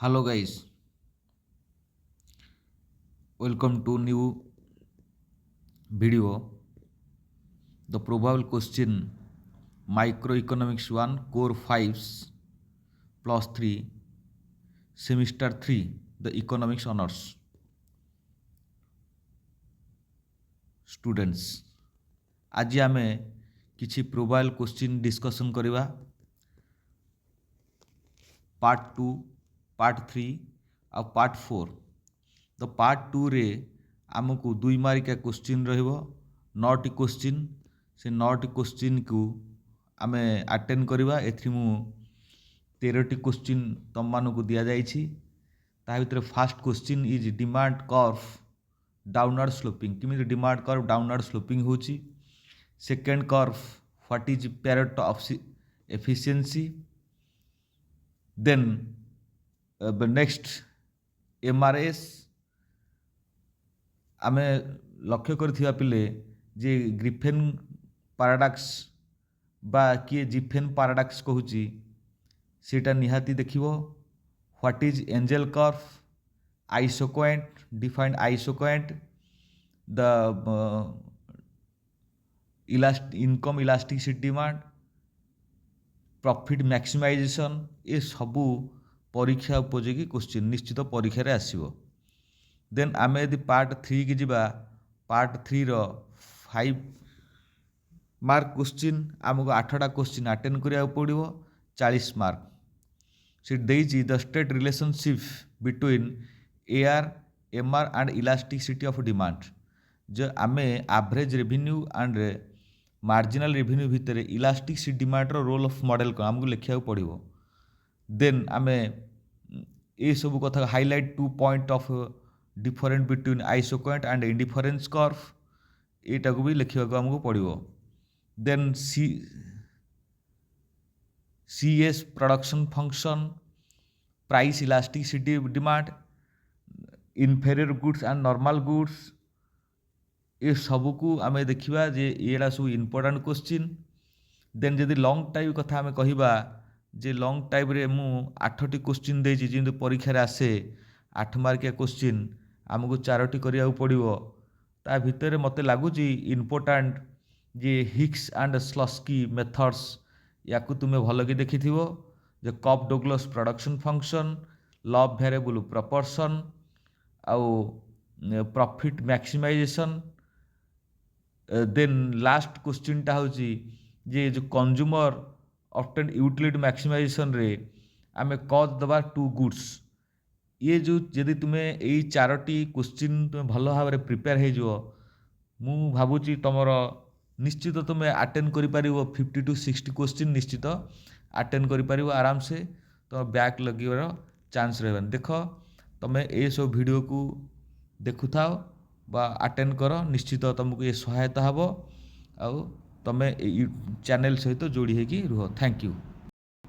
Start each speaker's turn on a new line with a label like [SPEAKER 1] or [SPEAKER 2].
[SPEAKER 1] Hello guys, welcome to new video. The probable question Microeconomics 1 Core 5s plus 3 Semester 3 the Economics Honors Students. आज आमे किछि प्रोबाइल question discussion करिवा part 2 part 3 आ part 4 तो part 2 रे आमको 2 मार्किया question रहिबो 9टी question से 9टी question को आमे अटेंड करिवा एथि मु 13टी क्वेश्चन तम मानको दिया जाइछि ता भितर first question is demand curve downward sloping किमिति डिमांड कर्व डाउनवर्ड स्लोपिंग होछि second curve what is Pareto efficiency then the next MRS आमे लक्ष्य करथिबा पिले जे ग्रिफिन पैराडॉक्स बा किए जिफेन पैराडॉक्स कहूची सेटा निहाती देखिबो what is Engel curve isoquant defined isoquant the income elasticity demand profit maximisation ये सबू परीक्षा उपयोगी क्वेश्चन निश्चित परीक्षा रे आसीबो देन आमे यदि पार्ट 3 की जिबा पार्ट 3 रो 5 मार्क क्वेश्चन आमको 8टा क्वेश्चन अटेंड करिया पड़िबो 40 मार्क से देइछि the state relationship between AR MR and elasticity of demand जो आमे average revenue and marginal revenue भितर elastic demand role of model को आमको लिखा पड़ो देन आमे ये सब कथा highlight 2 point of different between isoquant and indifference curve एटा को भी लिखा आमको पड़ो then CS production function price elasticity demand inferior goods and normal goods ये सबू को आम देखा जे ये सब इम्पोर्टाट क्वेश्चन देन जदि लंग टाइप कथा आम कहवा जे लंग टाइप रे मु 8टी क्वेश्चन देछि जिंतु परीक्षा रे आसे 8 मार्किया क्वेश्चन आमको 4टी करिया पड़िबो ता भितर मते लागुची इम्पोर्टाट जे हिक्स एंड स्लस्की मेथड्स याकू तुमे भल कि देखिथिबो जे Cobb Douglas production function law of variable proportion आउ profit maximisation then last question टा होची जे जो कंज्यूमर ऑफ्टन यूटिलिटी मैक्सिमाइजेशन रे आमे कज दबा टू गुड्स ये जो यदि तुम्हें यही 4टी क्वेश्चन तुम भल भाव में प्रिपेयर हो जो मु भावुची तुमर निश्चित तुम्हें अटेंड करि परिबो 50 to 60 क्वेश्चन निश्चित अटेंड करि परिबो आराम से तो बैक लगिवार चांस रहबन देख तुम्हें ये सब वीडियो को देखु थाओ बा अटेंड कर निश्चित तुमको ये सहायता हम आउ तुम चैनल सहित जोड़ी होगी रुह थैंक यू।